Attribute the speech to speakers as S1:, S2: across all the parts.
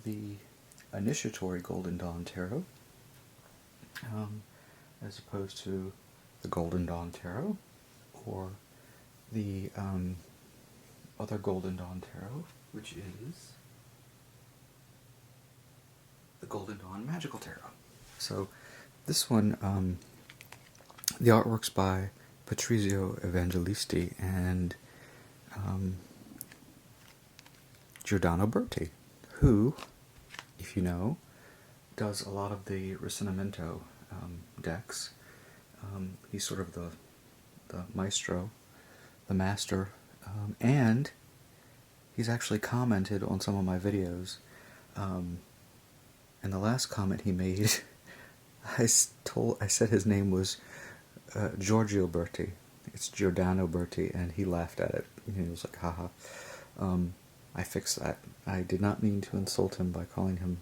S1: the Initiatory Golden Dawn Tarot, as opposed to the Golden Dawn Tarot, or the other Golden Dawn Tarot, which is the Golden Dawn Magical Tarot. So this one, the artwork's by Patrizio Evangelisti and Giordano Berti, who, if you know, does a lot of the Risanamento decks. He's sort of the maestro, the master, and he's actually commented on some of my videos. And the last comment he made, I said his name was Giorgio Berti. It's Giordano Berti, and he laughed at it. He was like, haha. I fixed that. I did not mean to insult him by calling him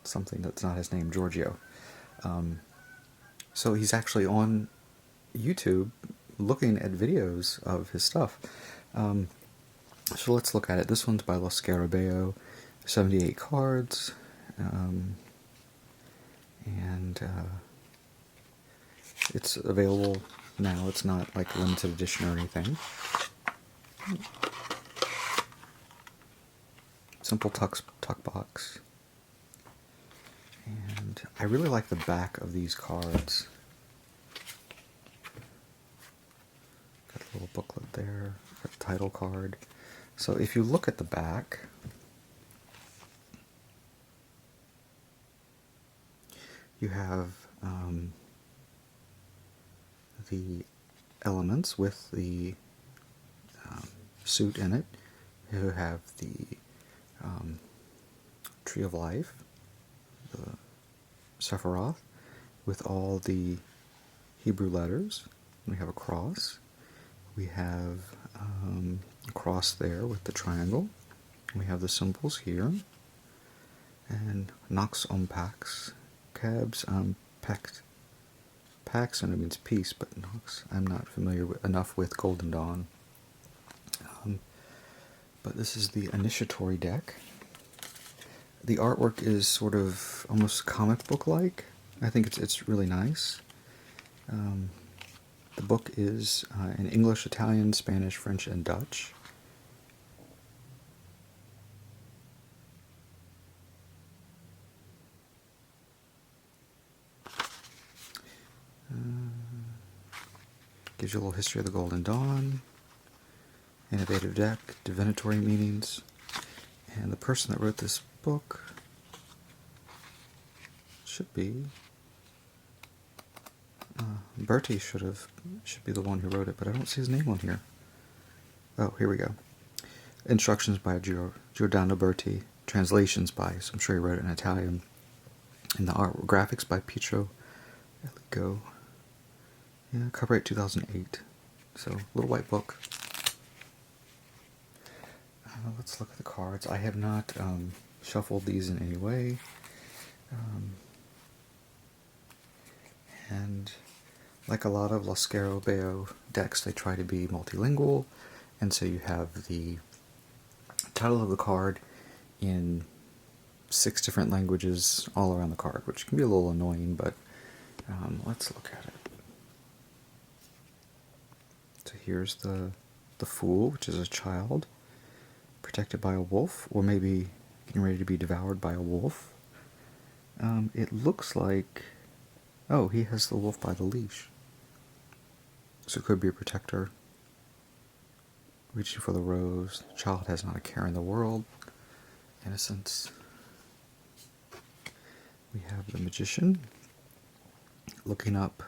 S1: something that's not his name, Giorgio. So he's actually on YouTube looking at videos of his stuff. So let's look at it. This one's by Lo Scarabeo, 78 cards, and it's available now. It's not like limited edition or anything. Simple tuck box. And I really like the back of these cards. Got a little booklet there, a title card. So if you look at the back, you have the elements with the suit in it. You have the Tree of Life, the Sephiroth, with all the Hebrew letters. We have a cross. We have a cross there with the triangle. We have the symbols here. And Nox Pax, Cabs Pax, and it means peace, but Nox, I'm not familiar enough with Golden Dawn. But this is the Initiatory deck. The artwork is sort of almost comic book-like. I think it's really nice. The book is in English, Italian, Spanish, French, and Dutch. Gives you a little history of the Golden Dawn. Innovative deck, divinatory meanings, and the person that wrote this book should be Berti. Should be the one who wrote it, but I don't see his name on here. Oh, here we go. Instructions by Giordano Berti, translations by, so I'm sure he wrote it in Italian, and the art graphics by Pietro Eligo. Yeah, copyright 2008. So, little white book. Let's look at the cards. I have not shuffled these in any way. And like a lot of Lo Scarabeo decks, they try to be multilingual. And so you have the title of the card in 6 different languages all around the card, which can be a little annoying, but let's look at it. So here's the Fool, which is a child, protected by a wolf, or maybe getting ready to be devoured by a wolf. It looks like, oh, he has the wolf by the leash. So it could be a protector. Reaching for the rose. The child has not a care in the world. Innocence. We have the magician. Looking up.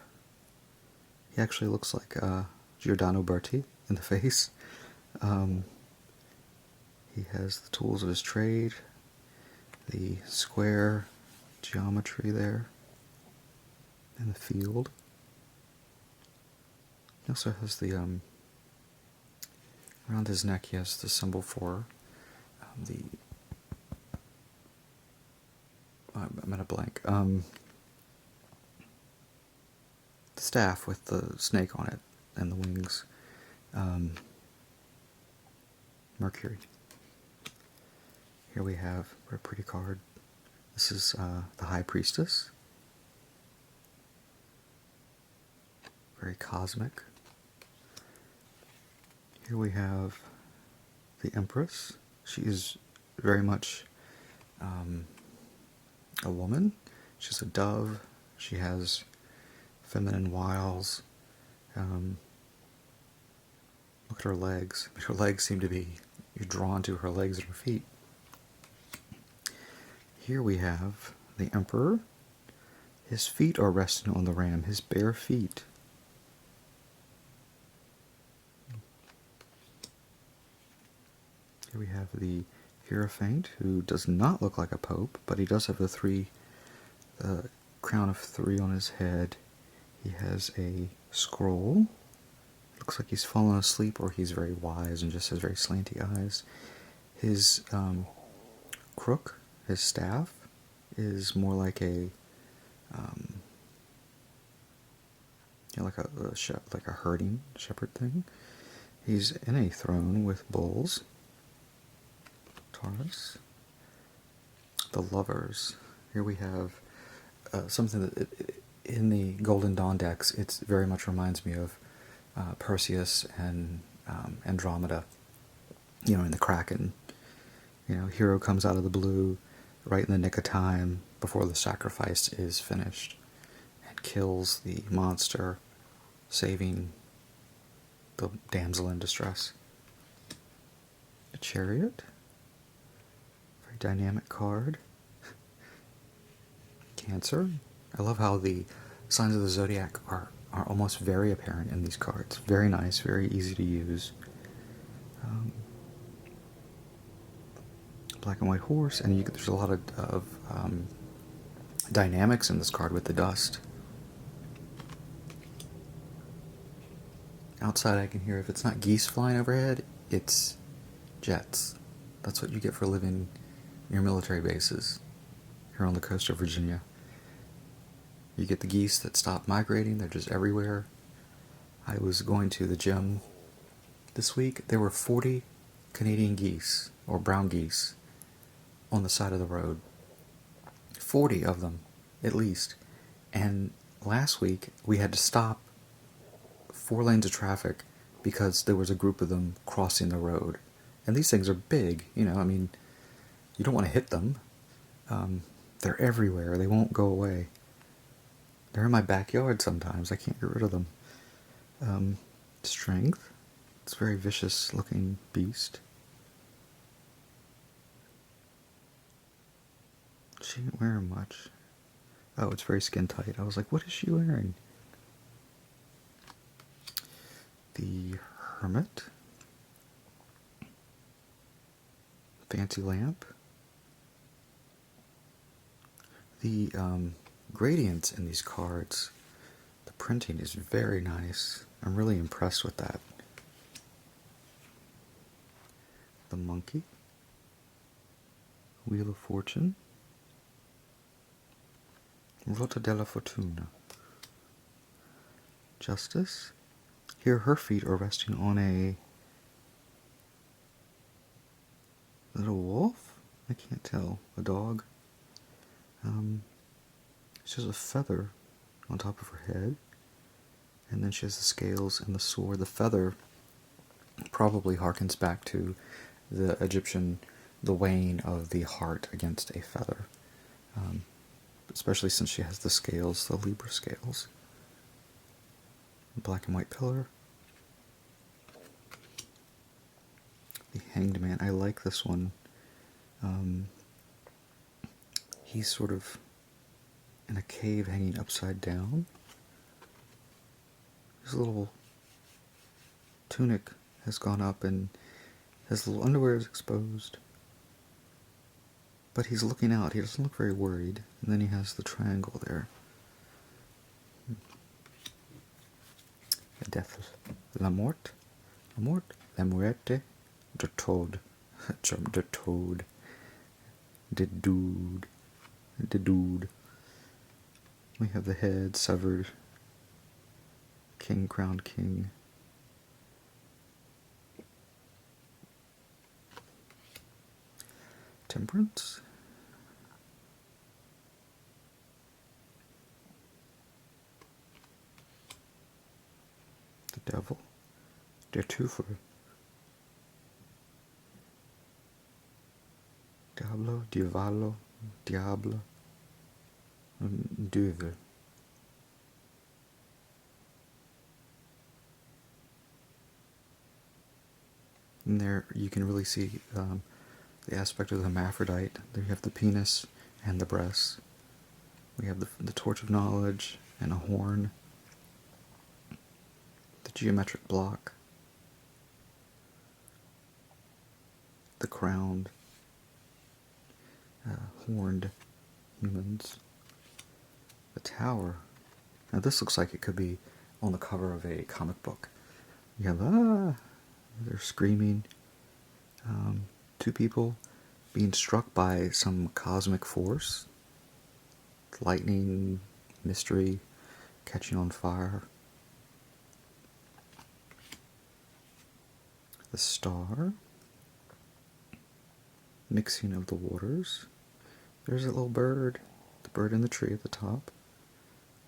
S1: He actually looks like Giordano Berti in the face. He has the tools of his trade, the square geometry there, and the field. He also has the, around his neck he has the symbol for I'm at a blank, the staff with the snake on it, and the wings, Mercury. Here we have a very pretty card. This is the High Priestess. Very cosmic. Here we have the Empress. She is very much a woman. She's a dove. She has feminine wiles. Look at her legs. Her legs seem to be, you're drawn to her legs and her feet. Here we have the Emperor. His feet are resting on the ram, his bare feet. Here we have the Hierophant, who does not look like a pope, but he does have the crown of 3 on his head. He has a scroll. Looks like he's fallen asleep, or he's very wise and just has very slanty eyes. His crook, his staff, is more like a like a herding shepherd thing. He's in a throne with bulls. Taurus. The Lovers. Here we have something that in the Golden Dawn decks, it very much reminds me of Perseus and Andromeda. You know, in the Kraken. You know, hero comes out of the blue right in the nick of time before the sacrifice is finished and kills the monster, saving the damsel in distress. A Chariot. Very dynamic card. Cancer. I love how the signs of the zodiac are almost very apparent in these cards. Very nice, very easy to use. Black and white horse, and there's a lot of dynamics in this card with the dust. Outside I can hear, if it's not geese flying overhead, it's jets. That's what you get for living near military bases here on the coast of Virginia. You get the geese that stop migrating, they're just everywhere. I was going to the gym this week. There were 40 Canadian geese, or brown geese, on the side of the road. 40 of them, at least. And last week, we had to stop 4 lanes of traffic because there was a group of them crossing the road. And these things are big, you know, I mean, you don't want to hit them. They're everywhere, they won't go away. They're in my backyard sometimes, I can't get rid of them. Strength. It's a very vicious looking beast. She ain't wearing much. Oh, it's very skin tight. I was like, what is she wearing? The Hermit. Fancy lamp. The gradients in these cards, the printing is very nice. I'm really impressed with that. The Monkey. Wheel of Fortune. Ruota della Fortuna. Justice. Here her feet are resting on a little wolf? I can't tell. A dog. She has a feather on top of her head. And then she has the scales and the sword. The feather probably harkens back to the Egyptian, the weighing of the heart against a feather. Especially since she has the scales, the Libra scales. Black and white pillar. The Hanged Man. I like this one. He's sort of in a cave hanging upside down. His little tunic has gone up and his little underwear is exposed. But he's looking out. He doesn't look very worried. And then he has the triangle there. Death. La Mort. La Mort. La Muerte. Der Tod. Der Tod. Der Dude. Der Dude. We have the head severed. King, crowned king. Temperance. The Devil. Der Teufel. Diablo, Diavolo, Diablo, Duvel. And there you can really see the aspect of the hermaphrodite. There you have the penis and the breasts. We have the torch of knowledge and a horn. The geometric block. The crowned, horned humans. The tower. Now this looks like it could be on the cover of a comic book. You have, they're screaming. Two people being struck by some cosmic force. Lightning, mystery, catching on fire. The star. Mixing of the waters. There's a little bird. The bird in the tree at the top.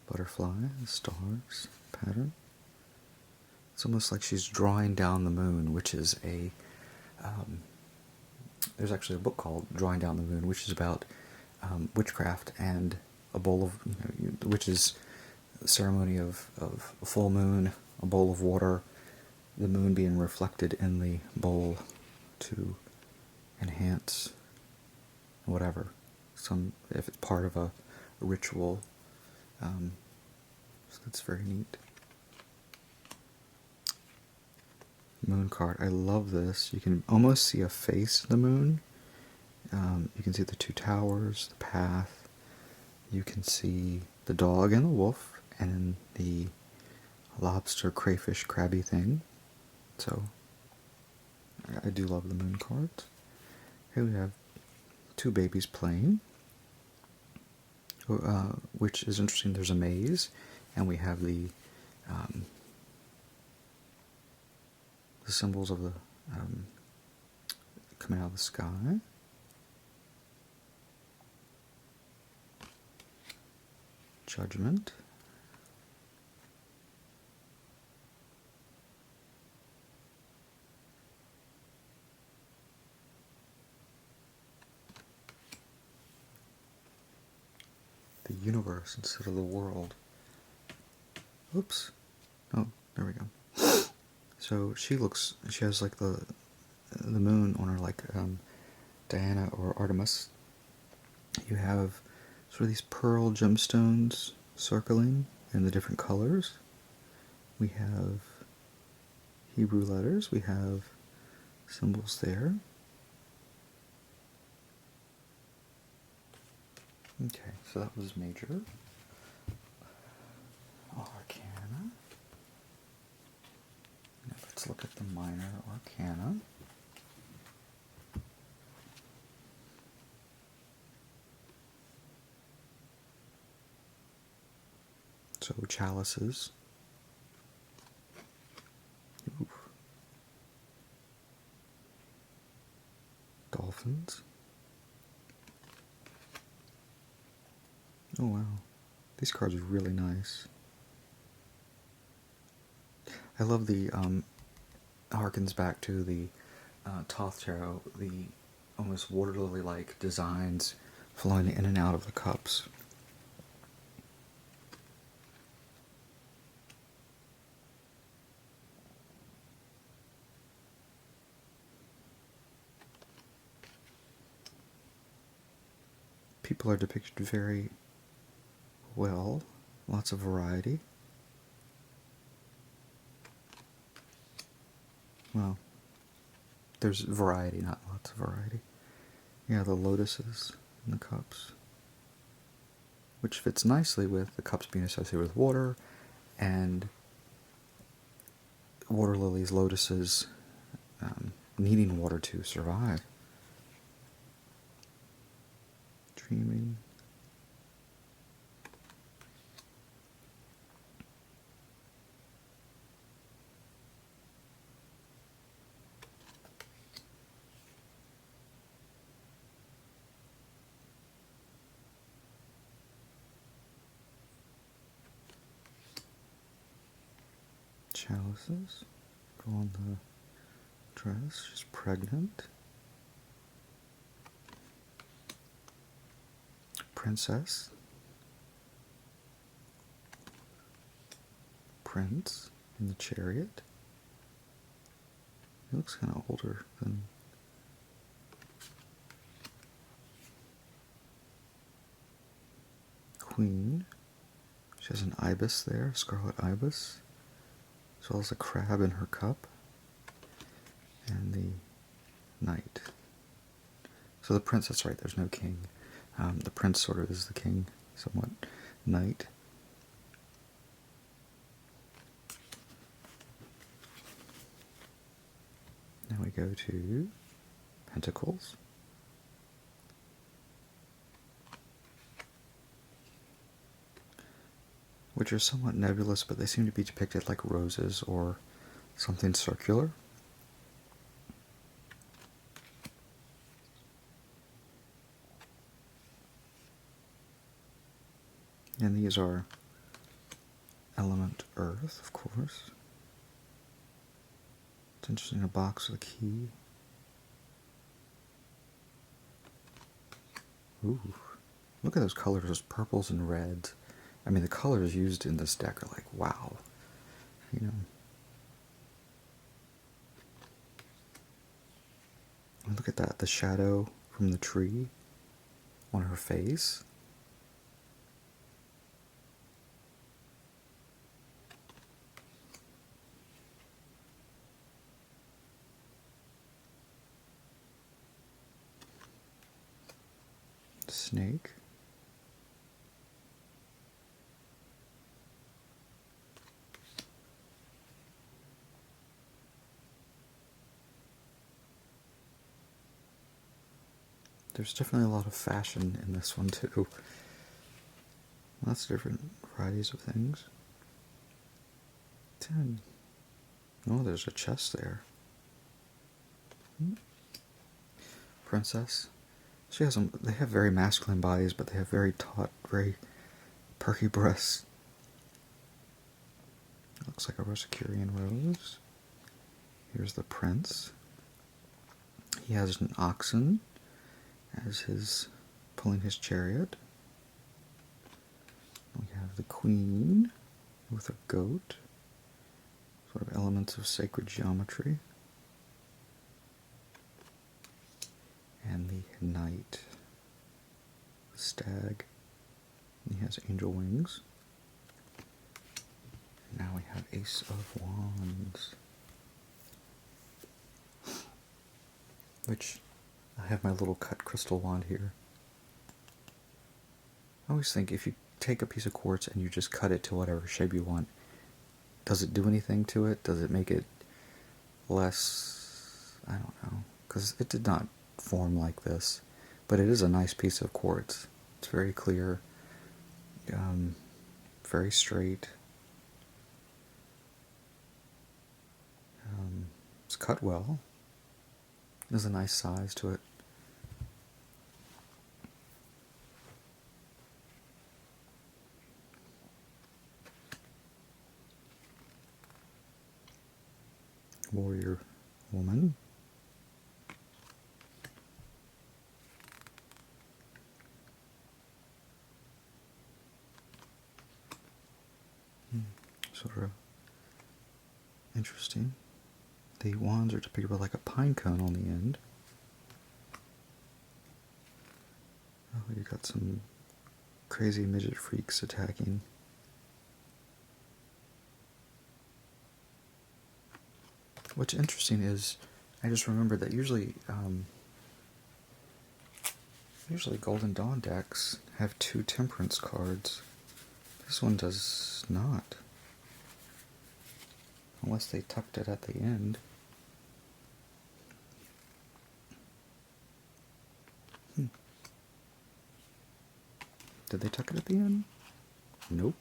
S1: Butterfly, the stars, pattern. It's almost like she's drawing down the moon, which is a... there's actually a book called Drawing Down the Moon, which is about witchcraft and a bowl of... which is the ceremony of a full moon, a bowl of water, the moon being reflected in the bowl to enhance whatever. If it's part of a ritual. So that's very neat. Moon card. I love this. You can almost see a face of the moon. You can see the two towers, the path. You can see the dog and the wolf, and the lobster, crayfish, crabby thing. So, I do love the moon cards. Here we have two babies playing, which is interesting. There's a maze, and we have the symbols of the coming out of the sky. Judgment. The universe instead of the world. Oops. Oh, there we go. So she has like the moon on her, like Diana or Artemis. You have sort of these pearl gemstones circling in the different colors. We have Hebrew letters. We have symbols there. Okay, so that was major. Arcana. Now let's look at the minor arcana. So chalices. Ooh. Dolphins. Oh wow, these cards are really nice. I love the, harkens back to the Thoth Tarot, the almost water lily-like designs flowing in and out of the cups. People are depicted very well, lots of variety. Well, there's variety, not lots of variety. Yeah, the lotuses and the cups, which fits nicely with the cups being associated with water, and water lilies, lotuses, needing water to survive. Dreaming. Chalices go on the dress. She's pregnant. Princess. Prince in the chariot. He looks kind of older than... Queen. She has an ibis there, scarlet ibis, as well as a crab in her cup, and the knight. So the prince, that's right, there's no king. The prince sort of is the king, somewhat. Knight. Now we go to Pentacles. Which are somewhat nebulous, but they seem to be depicted like roses or something circular. And these are element Earth, of course. It's interesting, a box with a key. Ooh, look at those colors, those purples and reds. I mean, the colors used in this deck are like, wow. You know. Look at that, the shadow from the tree on her face. Snake. There's definitely a lot of fashion in this one too. Lots of different varieties of things. 10. Oh, there's a chest there. Princess. She has them. They have very masculine bodies, but they have very taut, very perky breasts. Looks like a Rosicrucian rose. Here's the prince. He has an oxen as his pulling his chariot. We have the queen with a goat. Sort of elements of sacred geometry. And the knight, the stag, and he has angel wings. And now we have Ace of Wands, which I have my little cut crystal wand here. I always think if you take a piece of quartz and you just cut it to whatever shape you want, does it do anything to it? Does it make it less, I don't know, because it did not form like this, but it is a nice piece of quartz. It's very clear, very straight. It's cut well. There's a nice size to it. Warrior woman. Sort of interesting. The wands are depicted with like a pine cone on the end. Oh, you got some crazy midget freaks attacking. What's interesting is, I just remembered that usually Golden Dawn decks have 2 Temperance cards. This one does not. Unless they tucked it at the end. Did they tuck it at the end? Nope.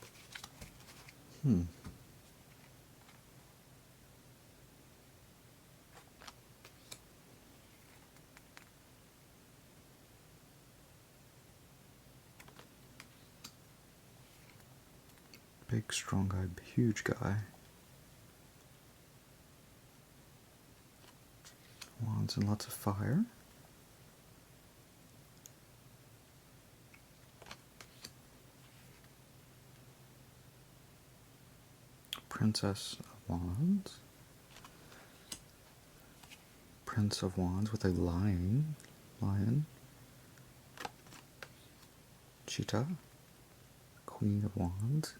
S1: Big, strong guy, huge guy. Wands and lots of fire. Princess of Wands. Prince of Wands with a lion. Cheetah. Queen of Wands.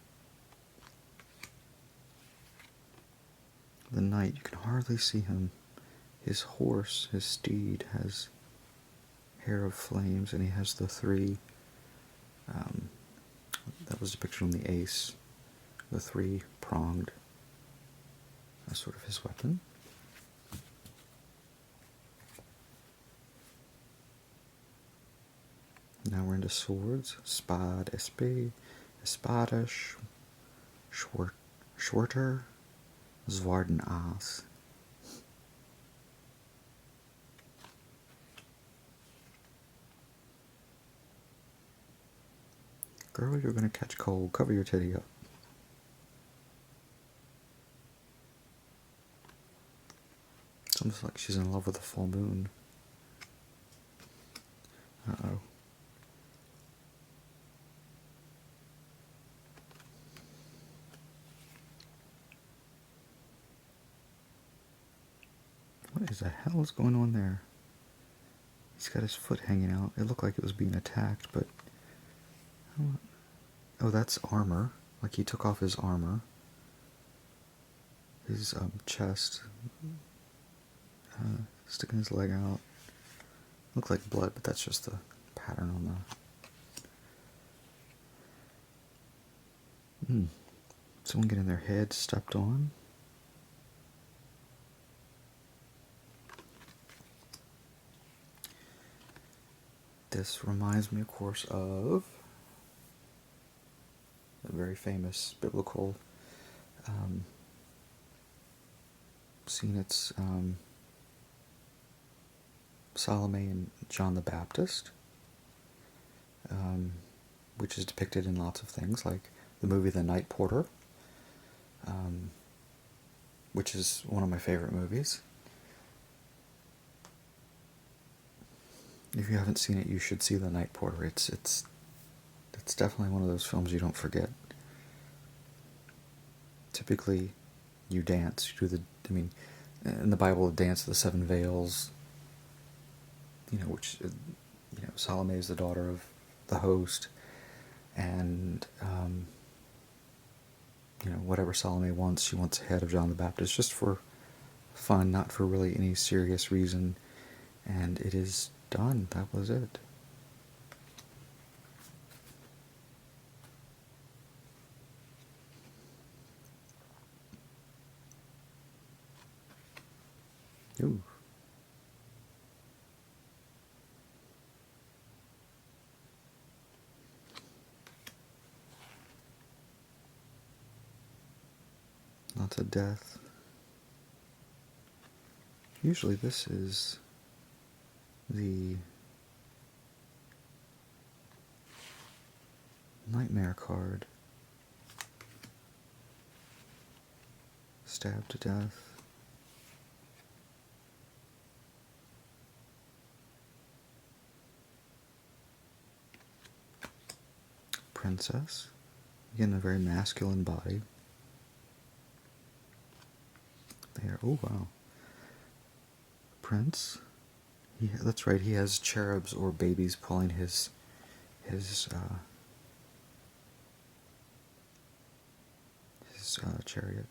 S1: The knight, you can hardly see him. His horse, his steed, has hair of flames, and he has the three, that was depicted on the ace, the three-pronged, that's sort of his weapon. Now we're into swords. Spade, épée, espada, schwerter, zwaard aas. Girl, you're gonna catch cold. Cover your titty up. It's almost like she's in love with the full moon. Uh-oh. What is the hell is going on there? He's got his foot hanging out. It looked like it was being attacked, but... Oh, that's armor. Like he took off his armor. His chest. Sticking his leg out. Looked like blood, but that's just the pattern on the... Someone getting their head stepped on. This reminds me, of course, of a very famous biblical scene. It's Salome and John the Baptist, which is depicted in lots of things, like the movie The Night Porter, which is one of my favorite movies. If you haven't seen it, you should see The Night Porter. It's definitely one of those films you don't forget. Typically, you dance. You do in the Bible, the dance of the seven veils. Which Salome is the daughter of the host, and whatever Salome wants, she wants the head of John the Baptist, just for fun, not for really any serious reason. And it is done. That was it. Ooh. Lots of death. Usually this is the Nightmare card. Stabbed to death. Princess. Again, a very masculine body. There. Oh, wow. Prince. That's right, he has cherubs or babies pulling his chariot.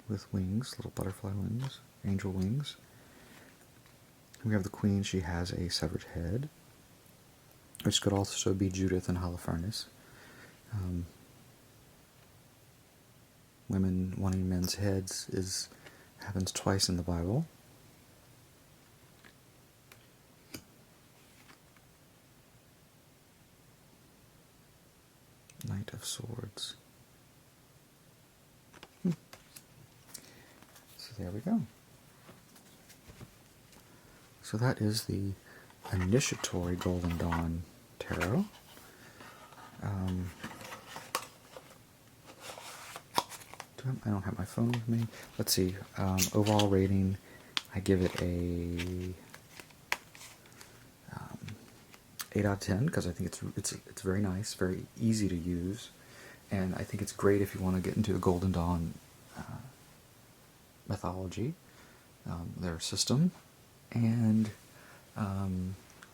S1: With wings, little butterfly wings, angel wings. We have the queen, she has a severed head, which could also be Judith and Holofernes. Women wanting men's heads happens twice in the Bible. Knight of Swords. So there we go. So that is the Initiatory Golden Dawn Tarot. I don't have my phone with me. Let's see. Overall rating, I give it a 8 out of 10 because I think it's very nice, very easy to use, and I think it's great if you want to get into a Golden Dawn mythology, their system, and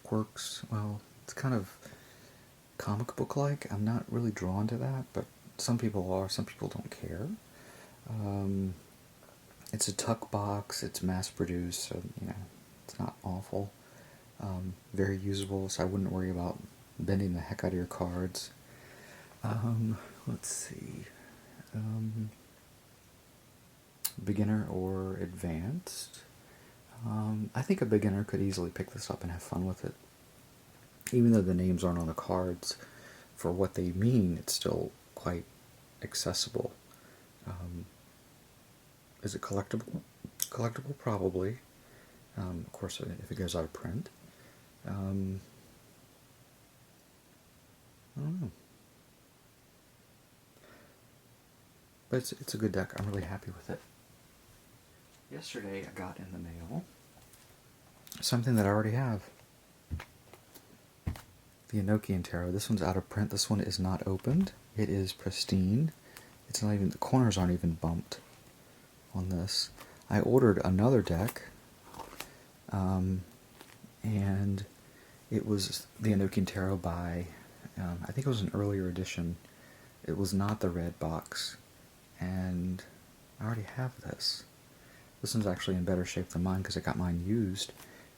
S1: quirks. Well, it's kind of comic book like. I'm not really drawn to that, but some people are. Some people don't care. It's a tuck box. It's mass produced, so it's not awful. Very usable, so I wouldn't worry about bending the heck out of your cards. Let's see. Beginner or advanced. I think a beginner could easily pick this up and have fun with it. Even though the names aren't on the cards, for what they mean, it's still quite accessible. Is it collectible? Collectible, probably. Of course, if it goes out of print. I don't know. But it's a good deck. I'm really happy with it. Yesterday I got in the mail something that I already have. The Enochian Tarot. This one's out of print. This one is not opened. It is pristine. It's not even, the corners aren't even bumped on this. I ordered another deck, and it was the Enochian Tarot by, I think it was an earlier edition. It was not the red box, and I already have this. This one's actually in better shape than mine because I got mine used.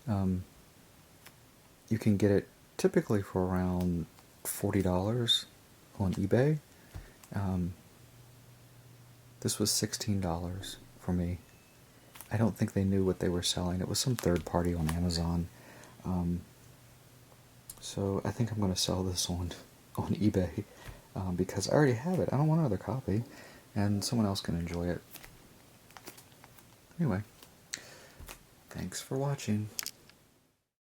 S1: You can get it typically for around $40 on eBay. This was $16 for me. I don't think they knew what they were selling. It was some third party on Amazon. So I think I'm going to sell this on eBay because I already have it. I don't want another copy, and someone else can enjoy it. Anyway, thanks for watching.